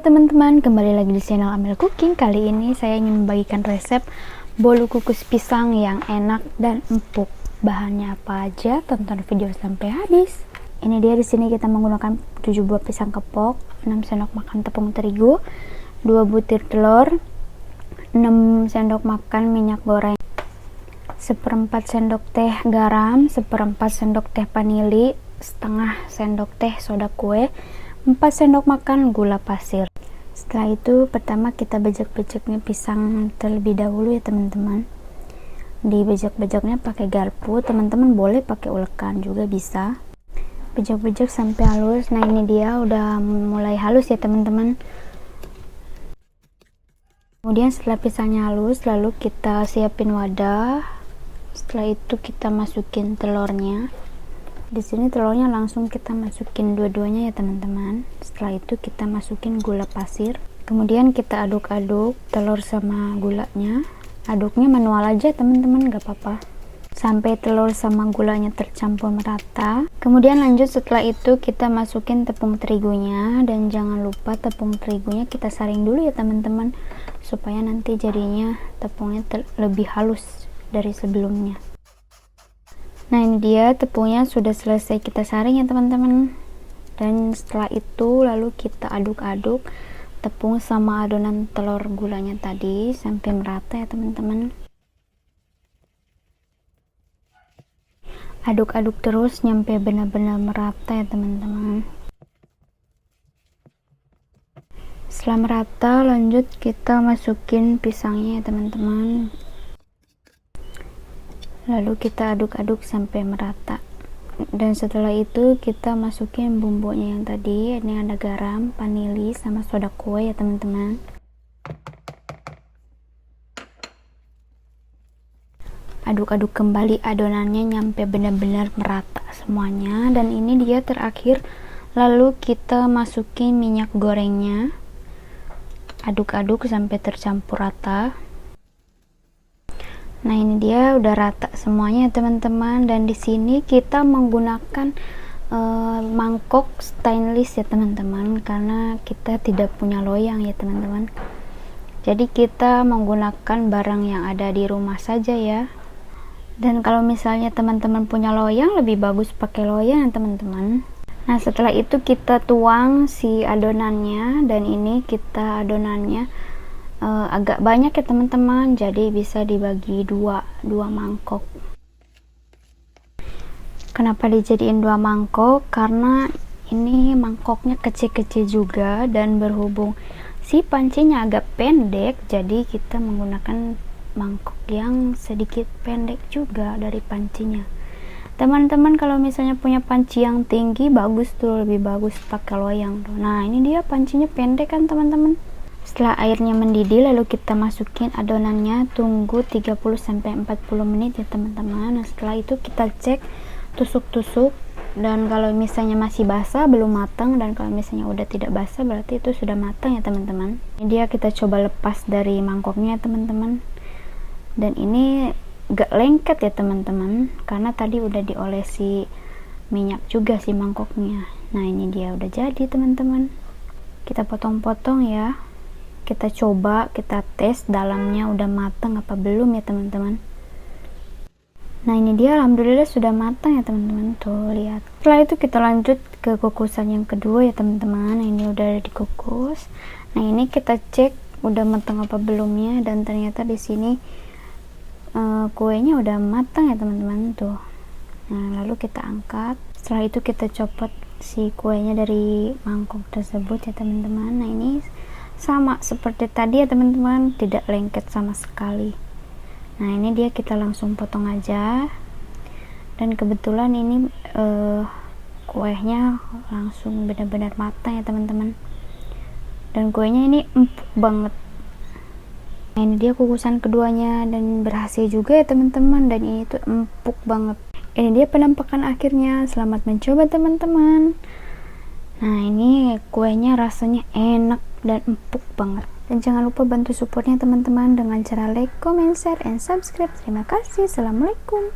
teman-teman, kembali lagi di channel Amel Cooking. Kali ini saya ingin membagikan resep bolu kukus pisang yang enak dan empuk. Bahannya apa aja? Tonton video sampai habis. Ini dia, di sini kita menggunakan 7 buah pisang kepok, 6 sendok makan tepung terigu, 2 butir telur, 6 sendok makan minyak goreng, 1/4 sendok teh garam, 1/4 sendok teh vanili, setengah sendok teh soda kue, 4 sendok makan gula pasir. Setelah itu pertama kita bejek-bejeknya pisang terlebih dahulu ya teman-teman. Dibejek-bejeknya pakai garpu, teman-teman boleh pakai ulekan juga bisa. Bejek-bejek sampai halus. Nah ini dia udah mulai halus ya teman-teman. Kemudian setelah pisangnya halus, lalu kita siapin wadah. Setelah itu kita masukin telurnya. Di sini telurnya langsung kita masukin dua-duanya ya teman-teman. Setelah itu kita masukin gula pasir. Kemudian kita aduk-aduk telur sama gulanya. Aduknya manual aja teman-teman, gak apa-apa, sampai telur sama gulanya tercampur merata. Kemudian lanjut, setelah itu kita masukin tepung terigunya, dan jangan lupa tepung terigunya kita saring dulu ya teman-teman, supaya nanti jadinya tepungnya lebih halus dari sebelumnya. Nah ini dia tepungnya sudah selesai kita saring ya teman-teman. Dan setelah itu lalu kita aduk-aduk tepung sama adonan telur gulanya tadi sampai merata ya teman-teman. Aduk-aduk terus nyampe benar-benar merata ya teman-teman. Setelah merata, lanjut kita masukin pisangnya ya teman-teman. Lalu kita aduk-aduk sampai merata. Dan setelah itu kita masukin bumbunya yang tadi. Ini ada garam, vanili, sama soda kue ya teman-teman. Aduk-aduk kembali adonannya nyampe benar-benar merata semuanya. Dan ini dia terakhir. Lalu kita masukin minyak gorengnya. Aduk-aduk sampai tercampur rata. Nah ini dia udah rata semuanya teman-teman. Dan di sini kita menggunakan mangkok stainless ya teman-teman, karena kita tidak punya loyang ya teman-teman. Jadi kita menggunakan barang yang ada di rumah saja ya. Dan kalau misalnya teman-teman punya loyang, lebih bagus pakai loyang ya teman-teman. Nah setelah itu kita tuang si adonannya, dan ini kita adonannya agak banyak ya teman-teman, jadi bisa dibagi dua mangkok. Kenapa dijadiin 2 mangkok? Karena ini mangkoknya kecil-kecil juga, dan berhubung si pancinya agak pendek, jadi kita menggunakan mangkok yang sedikit pendek juga dari pancinya. Teman-teman kalau misalnya punya panci yang tinggi, bagus tuh, lebih bagus pakai loyang tuh. Nah ini dia pancinya pendek kan teman-teman. Setelah airnya mendidih, lalu kita masukin adonannya, tunggu 30-40 menit ya teman-teman. Nah setelah itu kita cek, tusuk-tusuk, dan kalau misalnya masih basah belum matang, dan kalau misalnya udah tidak basah berarti itu sudah matang ya teman-teman. Ini dia, kita coba lepas dari mangkoknya teman-teman. Dan ini gak lengket ya teman-teman, karena tadi udah diolesi minyak juga si mangkoknya. Nah ini dia udah jadi teman-teman. Kita potong-potong ya. Kita coba, kita tes dalamnya udah matang apa belum ya teman-teman. Nah ini dia, alhamdulillah sudah matang ya teman-teman, tuh lihat. Setelah itu kita lanjut ke kukusan yang kedua ya teman-teman. Nah, ini udah dikukus. Nah ini kita cek udah matang apa belumnya, dan ternyata di sini kuenya udah matang ya teman-teman tuh. Nah lalu kita angkat. Setelah itu kita copot si kuenya dari mangkok tersebut ya teman-teman. Nah ini sama seperti tadi ya teman-teman, tidak lengket sama sekali. Nah ini dia, kita langsung potong aja. Dan kebetulan ini kuenya langsung benar-benar matang ya teman-teman, dan kuenya ini empuk banget. Nah ini dia kukusan keduanya, dan berhasil juga ya teman-teman, dan ini tuh empuk banget. Ini dia penampakan akhirnya. Selamat mencoba teman-teman. Nah ini kuenya rasanya enak dan empuk banget. Dan jangan lupa bantu supportnya teman-teman dengan cara like, comment, share, and subscribe. Terima kasih. Assalamualaikum.